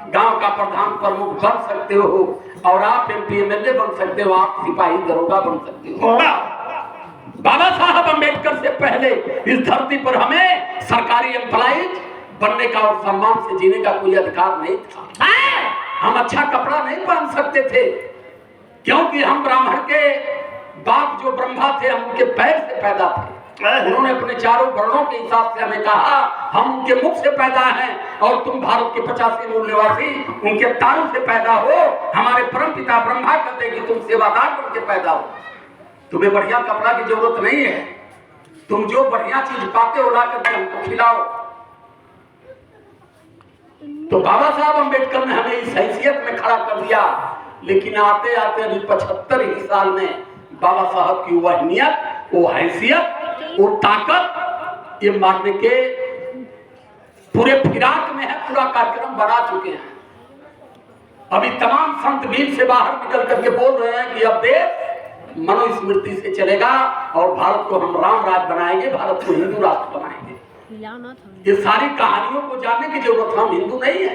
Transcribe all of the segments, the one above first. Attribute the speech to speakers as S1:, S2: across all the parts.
S1: गांव का प्रधान प्रमुख बन सकते हो और आप MP MLA बन सकते हो, आप सिपाही दरोगा बन सकते हो। बाबा साहब अम्बेडकर से पहले इस धरती पर हमें सरकारी एम्प्लॉइज बनने का और सम्मान से जीने का कोई अधिकार नहीं था। हम अच्छा कपड़ा नहीं पहन सकते थे क्योंकि हम ब्राह्मण के बाप जो ब्रह्मा थे, हम उनके पैर से पैदा थे। उन्होंने अपने चारों वर्णों के हिसाब से हमें कहा हम उनके मुख से पैदा हैं और तुम भारत के 85 मूल निवासी उनके तारों से पैदा हो। हमारे परम पिता ब्रह्मा कहते कि तुम सेवादार बन के पैदा हो, तुम्हें बढ़िया कपड़ा की जरूरत नहीं है, तुम जो बढ़िया चीज पाते हो ला करके हमको खिलाओ। तो बाबा साहब अम्बेडकर ने हमें इस हैसियत में खड़ा कर दिया। लेकिन आते आते अभी 75 ही साल में बाबा साहब की वो अहमियत, वो हैसियत, वो ताकत ये मारने के पूरे फिराक में है, पूरा कार्यक्रम बना चुके हैं। अभी तमाम संत भीड़ से बाहर निकल करके बोल रहे हैं कि अब देश मनुस्मृति से चलेगा और भारत को हम राम राज बनाएंगे, भारत को हिंदू राष्ट्र बनाएंगे। ये सारी कहानियों को जानने की जरूरत, हम हिंदू नहीं है,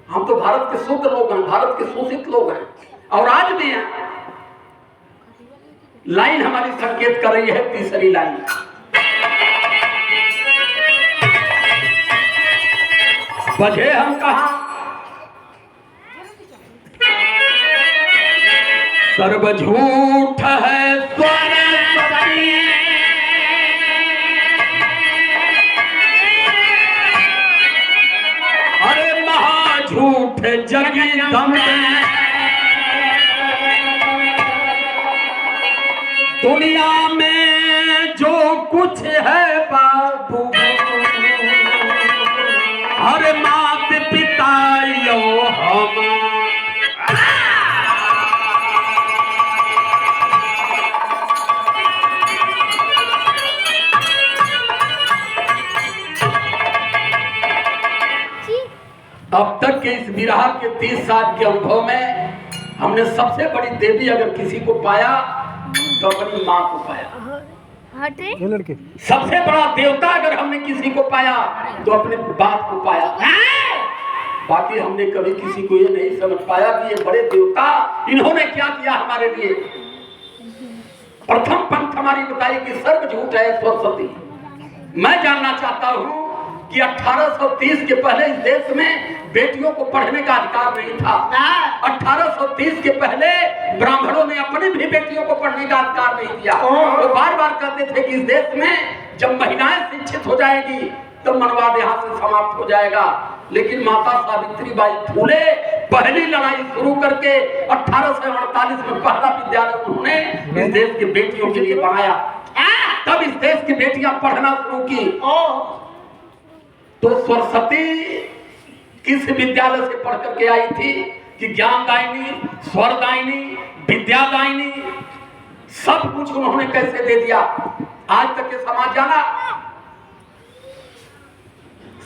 S1: हम तो भारत के शुद्ध लोग हैं, भारत के शोषित लोग हैं और आज भी हैं। लाइन हमारी संकेत कर रही है, तीसरी लाइन, बजे हम कहा सर्व झूठ है सरस्वती, अरे महाझूठ जगदम्ब, दुनिया में जो कुछ है बाबू हर मात पिता यो हम। अब तक के इस विरह के 30 साल के अनुभव में हमने सबसे बड़ी देवी अगर किसी को पाया तो अपनी माँ को पाया। सबसे बड़ा देवता अगर हमने किसी को पाया तो अपने बाप को पाया। बाकी हमने कभी किसी को ये नहीं समझ पाया कि ये बड़े देवता इन्होंने क्या किया हमारे लिए। प्रथम पंथ हमारी बताई कि सर्व झूठ है सरस्वती। मैं जानना चाहता हूँ कि 1830 के पहले इस देश में बेटियों को पढ़ने का अधिकार नहीं था। 1830 के पहले ब्राह्मणों ने अपनी भी बेटियों को पढ़ने का अधिकार नहीं दिया। वो बार बार कहते थे कि इस देश में जब महिलाएं शिक्षित हो जाएगी तो मनवाद यहाँ से समाप्त हो जाएगा। लेकिन माता सावित्री बाई फूले पहली लड़ाई शुरू करके 1848 में पहला विद्यालय उन्होंने इस देश की बेटियों के लिए बनाया। तब इस देश की बेटियां पढ़ना शुरू की। तो सरस्वती किस विद्यालय से पढ़ करके आई थी कि ज्ञान दायिनी, स्वर दायिनी, विद्या दायिनी, सब कुछ उन्होंने कैसे दे दिया। आज तक के समाज जाना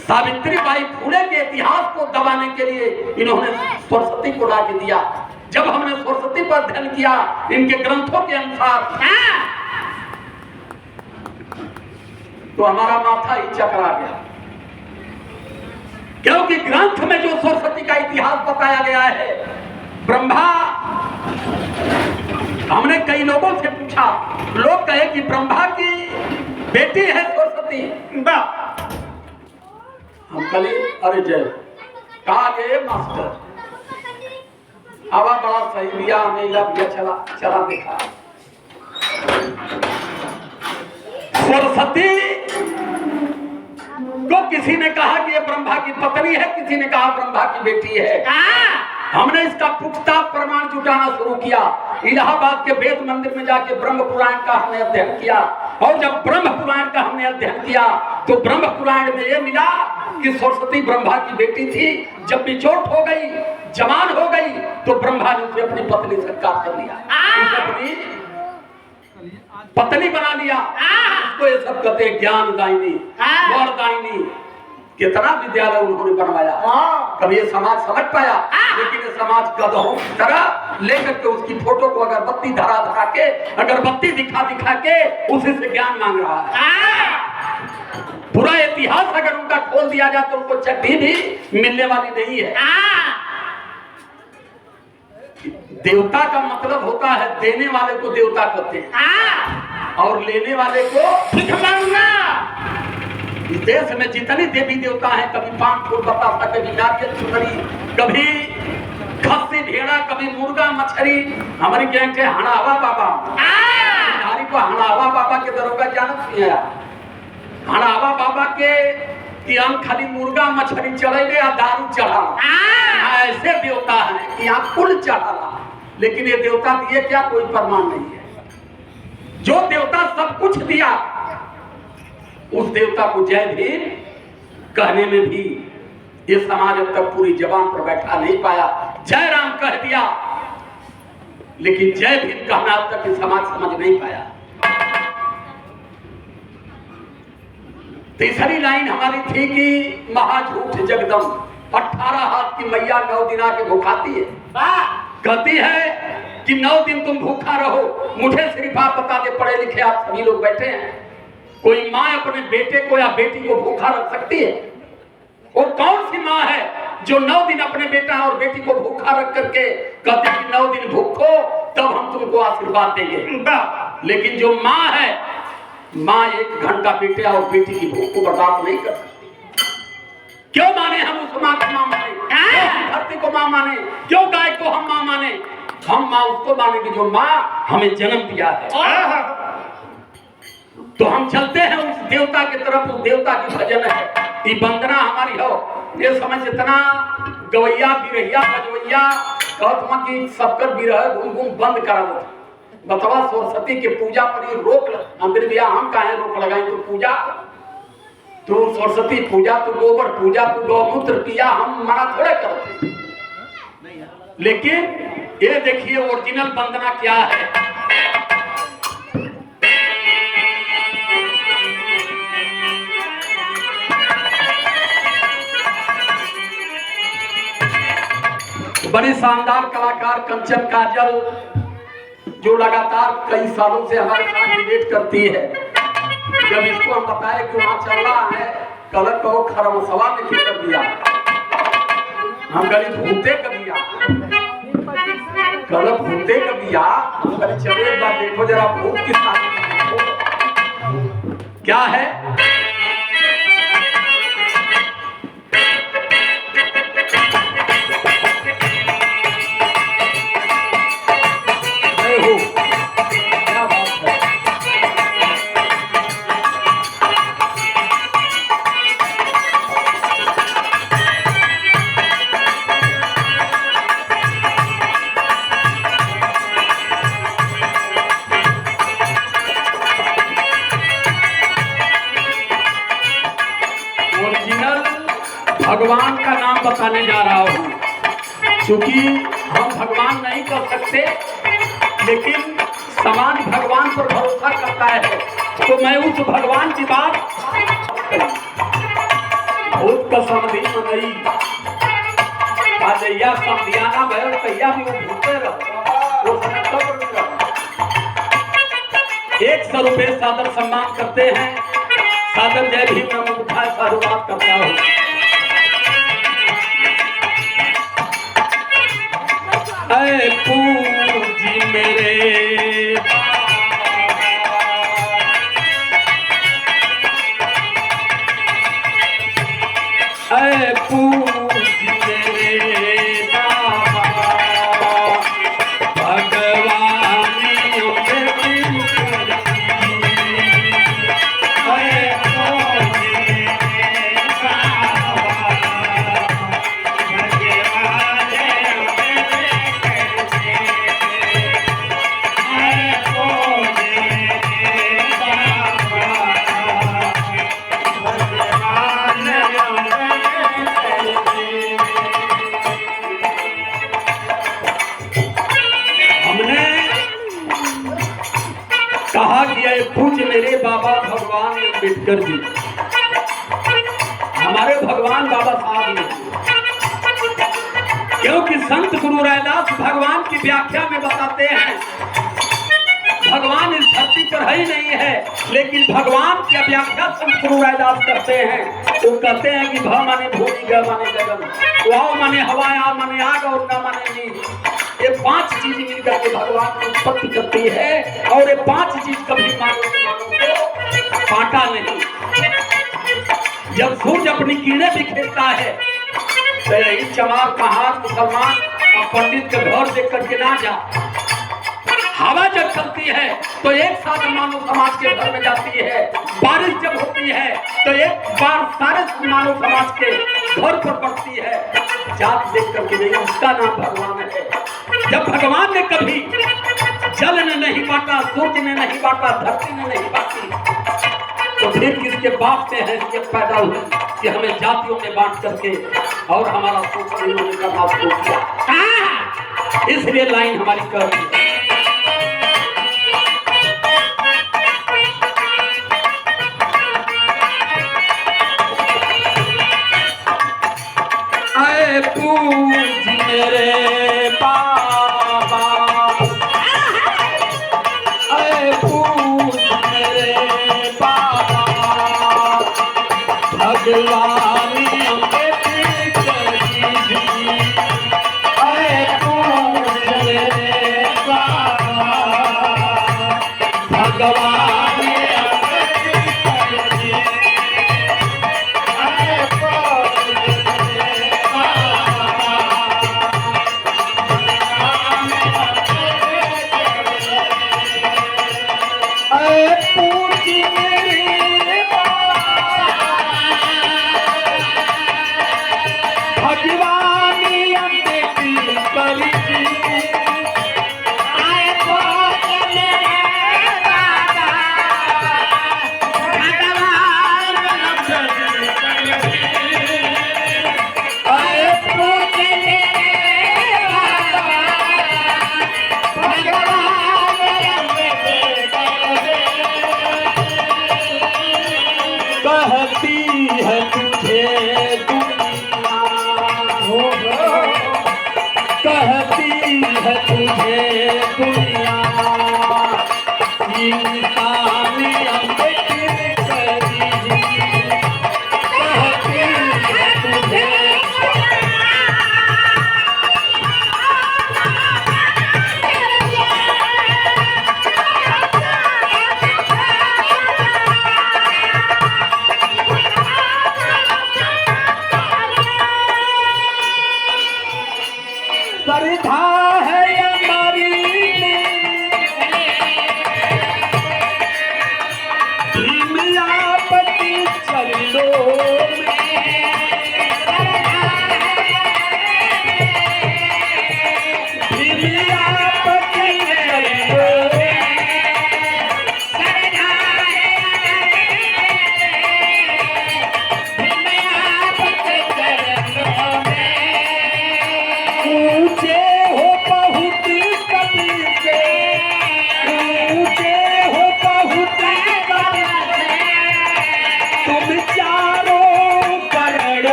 S1: सावित्री बाई फूले के इतिहास को दबाने के लिए इन्होंने सरस्वती को ला के दिया। जब हमने सरस्वती पर अध्ययन किया इनके ग्रंथों के अनुसार तो हमारा माथा ही चकरा गया, क्योंकि ग्रंथ में जो सरस्वती का इतिहास बताया गया है, ब्रह्मा, हमने कई लोगों से पूछा, लोग कहे कि ब्रह्मा की बेटी है सरस्वती। हम कहे अरे जय कहा गए मास्टर, हवा बड़ा सही दिया, हमें चला दिखा। सरस्वती को किसी ने कहा कि ये ब्रह्मा की पत्नी है, किसी ने कहा ब्रह्मा की बेटी है। हमने इसका पुख्ता प्रमाण जुटाना शुरू किया। इलाहाबाद के वेद मंदिर में जाके ब्रह्म पुराण का हमने अध्ययन किया और जब ब्रह्म पुराण का हमने अध्ययन किया तो ब्रह्म पुराण में ये मिला कि सरस्वती ब्रह्मा की बेटी थी। जब बिछोट हो गई, जवान हो गई तो ब्रह्मा ने उसे अपनी पत्नी स्वीकार कर लिया, उसे अपनी पत्नी बना लिया। उसको ये सब कहते हैं ज्ञान दायिनी, स्वर दायिनी। कितना विद्यालय उन्होंने बनवाया, कभी ये समाज समझ पाया। लेकिन ये समाज गधों की तरह लेकर के उसकी फोटो को अगरबत्ती धरा धरा के, अगरबत्ती दिखा दिखा के उसी से ज्ञान मांग रहा है। पूरा इतिहास अगर उनका खोल दिया जाए तो उनको चड्डी भी मिलने वाली नहीं है। देवता का मतलब होता है देने वाले को देवता कहते हैं और लेने वाले को
S2: भिखमंगा।
S1: इस देश में जितने देवी देवता हैं, कभी 5 फूल बतासा, कभी नारियल सुंदरी, कभी खस्सी भेड़ा, कभी मुर्गा मछली। हमारी गैंग के हणावा बाबा नारी को हणावा बाबा के दरोगा जानत नहीं है। हणावा बाबा के कि हम खाली मुर्गा मछली चढ़ेले या दारू चढ़ा। ऐसे देवता हैं कि यहाँ कुल चढ़ा, लेकिन ये देवता दिए क्या कोई प्रमाण नहीं है। जो देवता सब कुछ दिया उस देवता को जय भीम कहने में भी ये समाज अब तक पूरी जबान पर बैठा नहीं पाया। जय राम कह दिया, लेकिन जय भीम कहना अब तक ये समाज समझ नहीं पाया। तीसरी लाइन हमारी थी कि महाझूठ जगदम 18 हाथ की मैया 9 दिन आके भुखाती है। कहती है कि 9 दिन तुम भूखा रहो। मुझे सिर्फ आप बता दे, पढ़े लिखे आप सभी लोग बैठे हैं, कोई माँ अपने बेटे को या बेटी को भूखा रख सकती है? वो कौन सी माँ है जो 9 दिन अपने बेटा और बेटी को भूखा रख करके कहती है कि 9 दिन भूखो तब हम तुमको आशीर्वाद देंगे? लेकिन जो माँ है, माँ 1 घंटा बेटे और बेटी की भूख को बर्दाश्त नहीं कर सकती। क्यों माने हम उस माँ को माँ माने? क्यों धरती को माँ माने? क्यों गाय को हम माँ माने? हम माँ उसको मानेंगे जो माँ हमें जन्म दिया है। तो हम चलते हैं उस देवता की तरफ। उस देवता की भजन है, ये वंदना हमारी हो। ये समझ जितना गवैया बिरहिया बजवैया कहत कि सबकर बिरह घूम घूम बंद करा दो। बतवा सरस्वती के पूजा पर ही रोक अंदर भैया हम काहे रोक लगाए? तो पूजा तो सरस्वती पूजा, तो गोबर पूजा, तो गौमूत्र पिया, हम मना थोड़े करते। लेकिन ये देखिए ओरिजिनल वंदना क्या है। बड़ी शानदार कलाकार कंचन काजल जो लगातार कई सालों से हमारे साथ डिबेट करती है। जब इसको हम बताए कि वहां चल रहा है, कलर को खरमसवा में कर दिया, हम गली भूते कर दिया, कलर भूते कर दिया। हम गली चले एक बार देखो जरा भूत किस क्या है। भगवान का नाम बताने जा रहा हूँ, क्योंकि हम भगवान नहीं कर सकते, लेकिन समाज भगवान पर भरोसा करता है। तो मैं उस भगवान की बात भूत का समझी नहीं आजैया समझियाना भैर तैया भी वो भूते रहो। 100 रुपये सादर सम्मान करते हैं। सादर जय भीम मैं मुखा शुरुआत करता हूँ। ऐ पूजी मेरे ऐ पूजी मेरे बाबा भगवानी कहा कि पूज्य मेरे बाबा भगवान अम्बेडकर जी, हमारे भगवान बाबा साहब ने, क्योंकि संत गुरु रैदास भगवान की व्याख्या में बताते हैं भगवान इस धरती पर है ही नहीं है, लेकिन भगवान की व्याख्या संत गुरु रैदास करते हैं। वो कहते हैं कि भ माने भूमि, ग माने गगन, वाव माने हवा, आ माने आग और न माने नीर। ये 5 चीज मिलकर के भगवान की उत्पत्ति करती है और ये 5 चीज कभी मानव को काटा नहीं। जब सूरज अपनी किरणें बिखेरता है तो यही चमार पहाड़ मुसलमान और पंडित के घर देख करके ना जा। हवा जब चलती है तो एक साथ मानव समाज के घर में जाती है। बारिश जब होती है तो एक बार सारे मानव समाज के घर पर पड़ती है। जात देख करके नहीं, उसका नाम भगवान है। जब भगवान ने कभी जल ने नहीं बांटा, सूर्य ने नहीं बांटा, धरती ने नहीं बांटी, तो फिर किसके बाप से हैसियत पैदा हुई कि हमें जातियों में बांट करके और हमारा शोषण होने का बात हो गया। इसलिए लाइन हमारी कर पूज मेरे बाबा, पूज मेरे बाबा, भगवान पूज मेरे बाबा, भगवान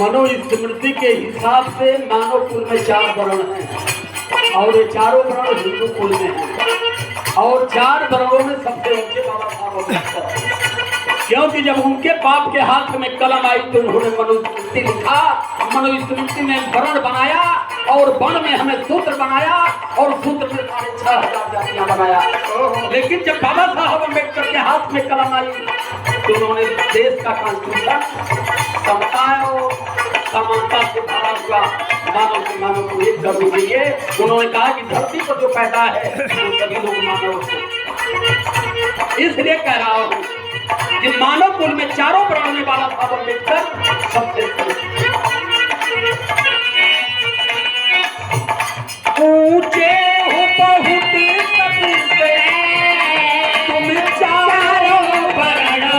S1: मनुस्मृति के हिसाब से मानव कुल में 4 वर्ण हैं और ये चारों वर्ण हिंदू कुल में हैं और 4 वर्णों में सबसे ऊंचे बाबा साहब अम्बेडकर। क्योंकि जब उनके बाप के हाथ में कलम आई तो उन्होंने मनुस्मृति लिखा, मनुस्मृति ने वर्ण बनाया और वर्ण में हमें सूत्र बनाया और सूत्र में 6,500 जातियां बनाया। लेकिन जब बाबा साहब अम्बेडकर के हाथ में कलम आई तो उन्होंने देश का कॉन्स्टिट्यूशन समता और समानता से भरा हुआ मानव से मानव को एक करने के लिए उन्होंने कहा कि धरती पर जो पैदा है वो सभी लोग मानव से। इसलिए कह रहा हूँ कि मानव कुल में चारों वर्ण में बाबा साहब अम्बेडकर सबसे ऊंचे हो बहुत सबसे तुम चारों वर्ण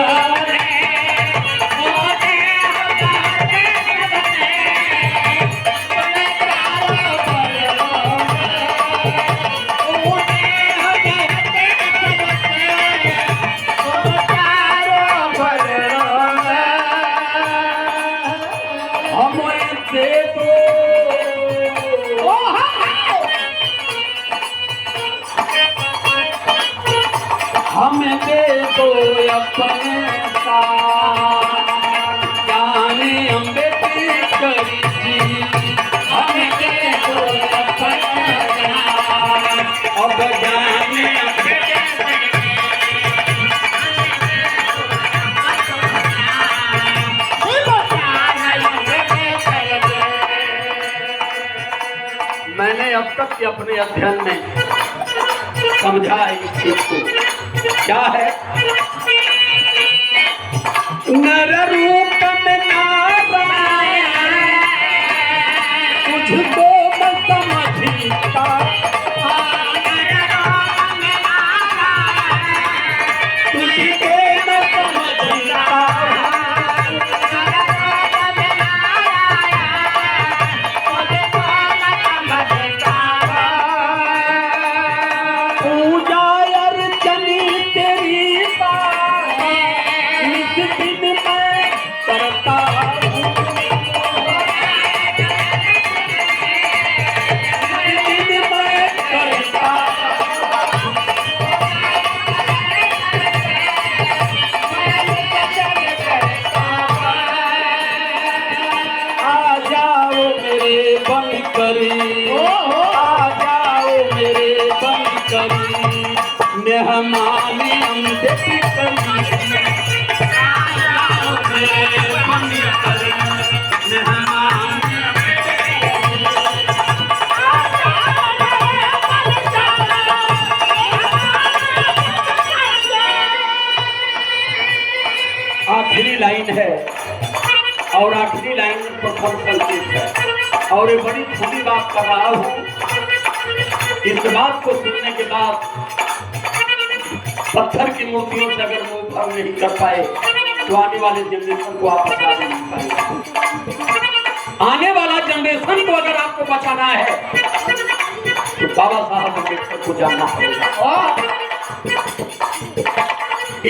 S1: जाने अम्बेडकर जी हमके तो अपना अब जाने मैंने अब तक के अपने अध्ययन में समझा इस चीज को क्या है नर रूप में नारायण तुझको मैं समझता तुझको मैं समझता पूजा अर्चनी तेरी नित दिन मैं करता आ जाओ मेरे बन करी आ जाओ मेरे बन करी मेहमान अम्बेडकर आ जाओ मेरे बन करी मेहमान आखिरी लाइन है और आखिरी लाइन में प्रथम संकेत है और ये बड़ी खुली बात कर रहा हूँ। इस बात को सुनने के बाद पत्थर की मूर्तियों से अगर मुंह भर नहीं कर पाए तो आने वाले जनरेशन को आप बचा नहीं पाएंगे। आने वाला जनरेशन को अगर आपको बचाना है तो बाबा साहब अम्बेडकर को जानना पड़ेगा।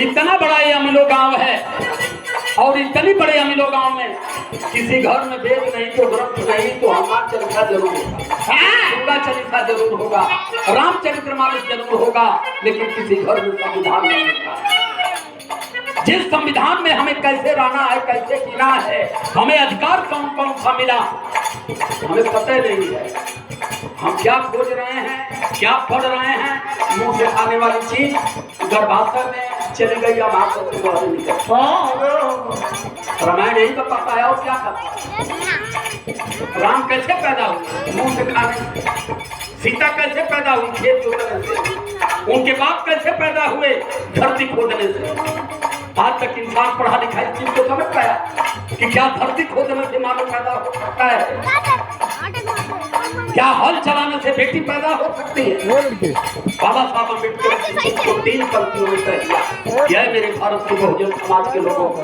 S1: इतना बड़ा ये अमिलो गांव है और इतनी बड़े अमिलो गांव में किसी घर में वेद नहीं तो ग्रंथ नहीं तो हनुमान चालीसा जरूर होगा, दुर्गा चालीसा जरूर होगा, रामचरितमानस जरूर होगा, लेकिन किसी घर में संविधान नहीं होगा। जिस संविधान में हमें कैसे रहना है, कैसे जीना है, हमें अधिकार कौन कौन सा मिला हमें पता नहीं है। हम क्या खोज रहे हैं, क्या पढ़ रहे हैं, मुंह से खाने वाली चीज गर्भाशय में चली गई अब आप सबसे बाहर निकल रामायण यही तो पता है और क्या पता। राम कैसे पैदा हुए, मुंह से खाने से। सीता कैसे पैदा हुई, खेत जोतने से। उनके बाप कैसे पैदा हुए, धरती खोदने से। आज तक इंसान पढ़ा लिखा इस चीज को समझ पाया कि क्या धरती खोदने से मानव पैदा हो सकता है, क्या हल चलाने से बेटी पैदा हो सकती है। बाबा साहब अम्बेडकर को 3 पंक्तियों में कह दिया, यह मेरे भारत के बहुजन समाज के लोगों को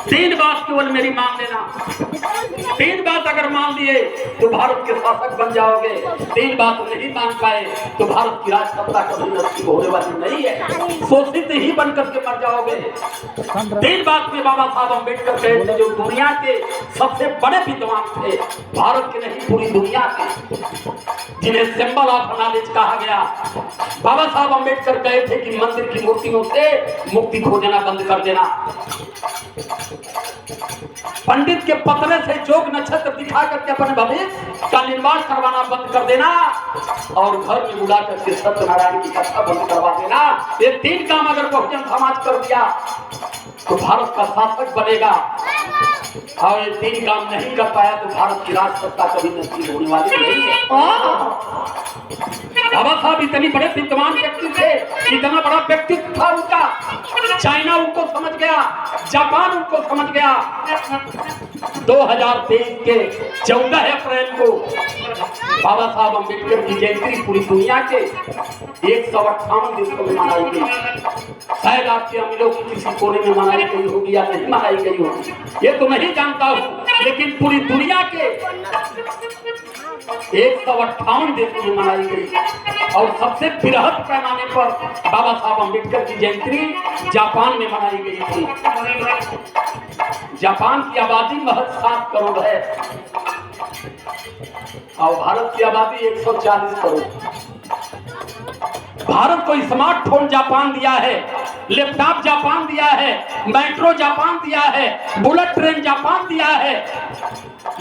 S1: 3 बात केवल मेरी मान लेना। 3 बात अगर मान लिए तो भारत के शासक बन जाओगे। 3 बात नहीं मान पाए तो भारत की राजसत्ता कभी नसीब होने वाली नहीं है, शोषित ही बनकर के मर जाओगे। 3 बात में बाबा साहब अम्बेडकर थे जो दुनिया के सबसे बड़े विद्वान थे, भारत के नहीं पूरी दुनिया के, जिन्हें सिंबल ऑफ नॉलेज कहा गया। बाबा साहब अम्बेडकर कहे थे कि मंदिर की मूर्तियों से मुक्ति खोजना बंद कर देना, पंडित के पतरे से जोग नक्षत्र दिखा करके अपने भविष्य का निर्माण करवाना बंद कर देना और घर में बुला करके सत्यनारायण की कथा बंद करवा देना। ये 3 काम अगर बहुजन समाज कर दिया तो भारत का शासक बनेगा, और ये 3 काम नहीं कर पाया तो भारत की राजसत्ता कभी नसीब होने वाली नहीं है। बाबा साहब इतने बड़े विद्वान व्यक्ति थे, इतना बड़ा व्यक्तित्व था उनका, चाइना उनको समझ गया, जापान उनको समझ गया। 2023 के 14 अप्रैल को बाबा साहब अम्बेडकर की जयंती पूरी दुनिया के 158 देशों में मनाई गई। शायद आपके अमीरों की किसी कोने में मनाई गई होगी या नहीं मनाई गई होगी, ये तो नहीं जानता हूँ, लेकिन पूरी दुनिया के 158 देशों में मनाई गई। और सबसे बृहद पैमाने पर बाबा साहब अम्बेडकर की जयंती जापान में मनाई गई थी। जापान की आबादी महज 7 करोड़ है और भारत की आबादी 140 करोड़। भारत को स्मार्टफोन जापान दिया है, लैपटॉप जापान दिया है, मेट्रो जापान दिया है, बुलेट ट्रेन जापान दिया है।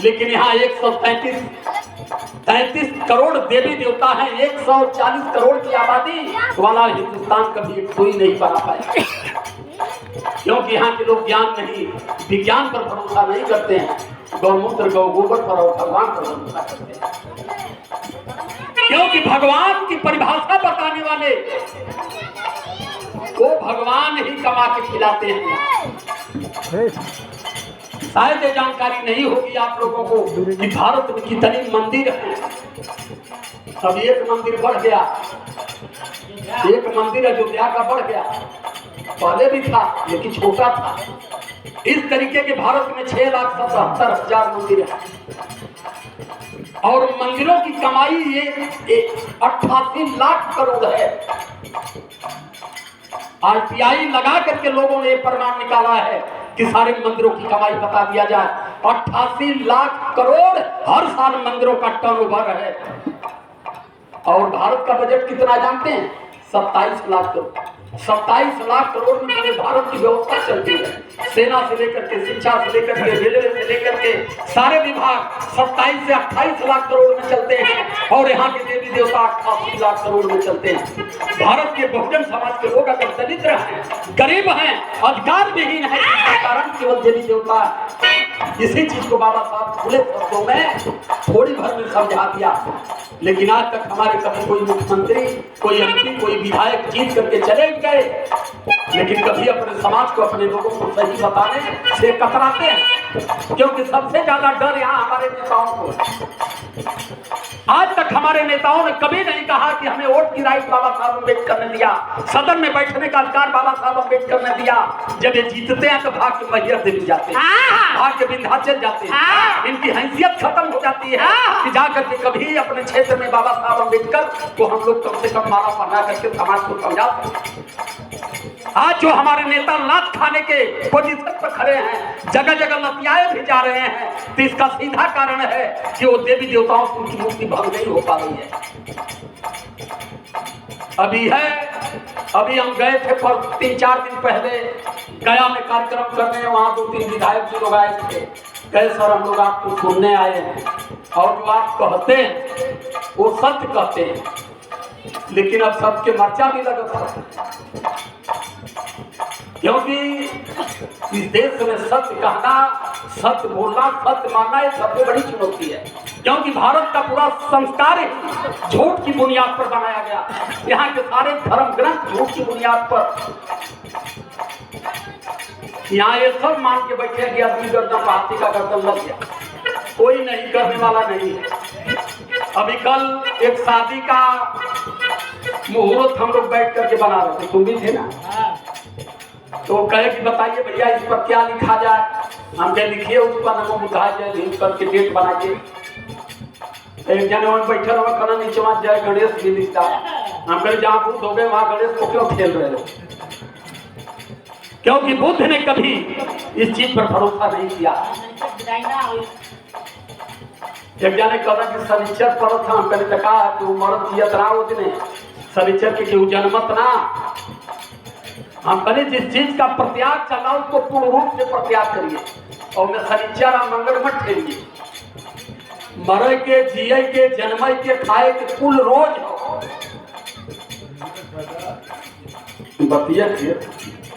S1: लेकिन यहाँ 133 करोड़ देवी देवता हैं, 140 करोड़ की आबादी वाला हिंदुस्तान कभी एक सुई नहीं बना पाया, क्योंकि यहाँ के लोग ज्ञान नहीं, विज्ञान पर भरोसा नहीं करते हैं, गौमूत्र गौ गोबर पर और भगवान पर भरोसा करते हैं। क्योंकि भगवान की परिभाषा बताने वाले वो भगवान ही कमा के खिलाते हैं। शायद ये जानकारी नहीं होगी आप लोगों को कि भारत में कितने मंदिर हैं। अब एक मंदिर बढ़ गया, एक मंदिर अयोध्या का बढ़ गया, पहले भी था लेकिन छोटा था। इस तरीके के भारत में 6,77,000 मंदिर है और मंदिरों की कमाई ये 88 लाख करोड़ है। आरटीआई लगा करके लोगों ने प्रमाण निकाला है कि सारे मंदिरों की कमाई बता दिया जाए। 88 लाख करोड़ हर साल मंदिरों का टर्नओवर है। और भारत का बजट कितना जानते हैं? 27 लाख करोड़। 27 लाख करोड़ में पूरे भारत की व्यवस्था चलती है, सेना से लेकर के, शिक्षा से लेकर के, रेलवे से लेकर के सारे विभाग 27 से 28 लाख करोड़ में चलते हैं और यहाँ के देवी देवता 88 लाख करोड़ में चलते हैं। भारत के बहुजन समाज के लोग अगर दरिद्र हैं, गरीब हैं, अधिकार विहीन है, इसका कारण केवल देवी देवता है। इसी चीज को बाबा साहब खुले शब्दों में थोड़ी भर में समझा दिया। लेकिन आज तक हमारे कभी कोई मुख्यमंत्री, कोई एमपी, कोई विधायक जीत करके चले गए, लेकिन कभी अपने समाज को, अपने लोगों को सही बताने से कतराते हैं, क्योंकि सबसे ज्यादा डर यहाँ हमारे नेताओं को। आज तक हमारे नेताओं ने कभी नहीं कहा कि हमें वोट की राइट बाबा साहब अम्बेडकर ने दिया, सदन में बैठने का अधिकार बाबा साहब अम्बेडकर ने दिया। जब ये जीतते हैं तो भाग के मैहर देवी जाते हैं, भाग के विंध्याचल जाते हैं, इनकी हैसियत खत्म हो जाती है कि जाकर के कभी अपने क्षेत्र में बाबा साहब अम्बेडकर को हम लोग कम से कम माला पहना करके समाज को समझा सकें। आज जो हमारे नेता लात खाने के पोजीशन पर खड़े हैं, जगह जगह लतियाए भी जा रहे हैं, तो इसका सीधा कारण है कि वो देवी देवताओं से उनकी मुक्ति भंग नहीं हो पा रही है। अभी हम गए थे पर 3-4 दिन पहले गया में कार्यक्रम करने, वहां 2-3 विधायक जी लोग आए थे। कहे सर हम लोग आपको सुनने आए हैं और जो आप कहते हैं वो सत्य कहते हैं, लेकिन अब सबके मर्चा भी लगा था, क्योंकि इस देश में सत्य कहना, सत्य बोलना, सत्य मानना ये सबसे बड़ी चुनौती है। क्योंकि भारत का पूरा संस्कार ही झूठ की बुनियाद पर बनाया गया। यहाँ के सारे धर्म ग्रंथ झूठ की बुनियाद पर। यहाँ ये सब मान के बैठे कि आदमी गर्दन हाथी का गर्दन लग गया, कोई नहीं करने वाला नहीं है। अभी कल एक शादी का मुहूर्त हम लोग बैठ करके बना रहे थे, तुम भी थे ना? तो कहे कि बताइए भैया इस पर क्या लिखा जाए। हम क्या लिखिए उस पर नमो बुद्धाय जय भीम करके डेट बना के एक जने वहाँ बैठे रहो, कहना नीचे वहाँ जय गणेश भी लिखता है। हम कहे जहाँ बुद्ध हो गए वहाँ गणेश को क्यों खेल रहे हो? क्योंकि बुद्ध ने कभी इस चीज पर भरोसा नहीं किया। एक जने कहना कि शनिचर पर्व था, हम कहने कहा कि वो मरद जियत रहा वो दिन शनिचर के केहू जनमत ना। हम कहने जिस चीज का प्रत्याग चल रहा उसको पूर्ण रूप से प्रत्याग करिए और मैं शनिचर और मंगल मत ठहरिए। मरे के, जिये के, जन्मे के, खाए के कुल रोज हो बतिया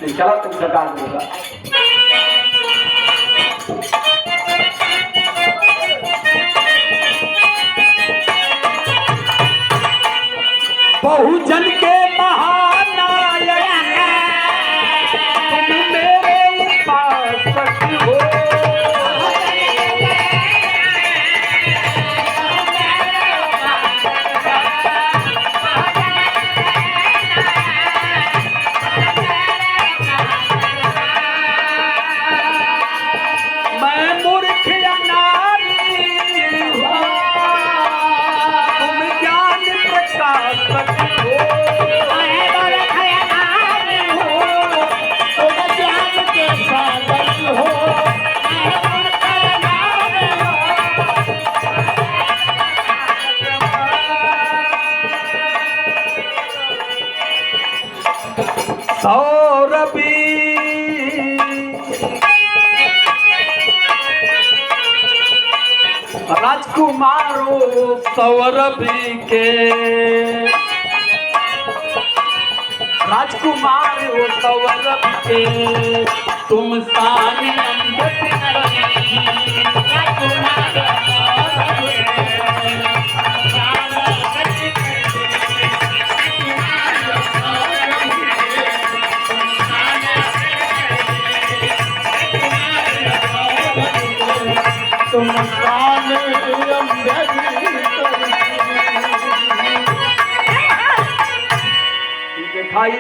S1: चला तुम सरकार देगा। बहुजन के महानायक तुम मेरे उपासक हो। मैं मूर्ख या नारी हूँ, तुम ज्ञान प्रकाशक हो। राजकुमारो
S2: सौरभी के
S1: राजकुमारो
S2: सौरभ के तुम साने अमृत नहीं। तुम साने अमृत
S1: दिखाई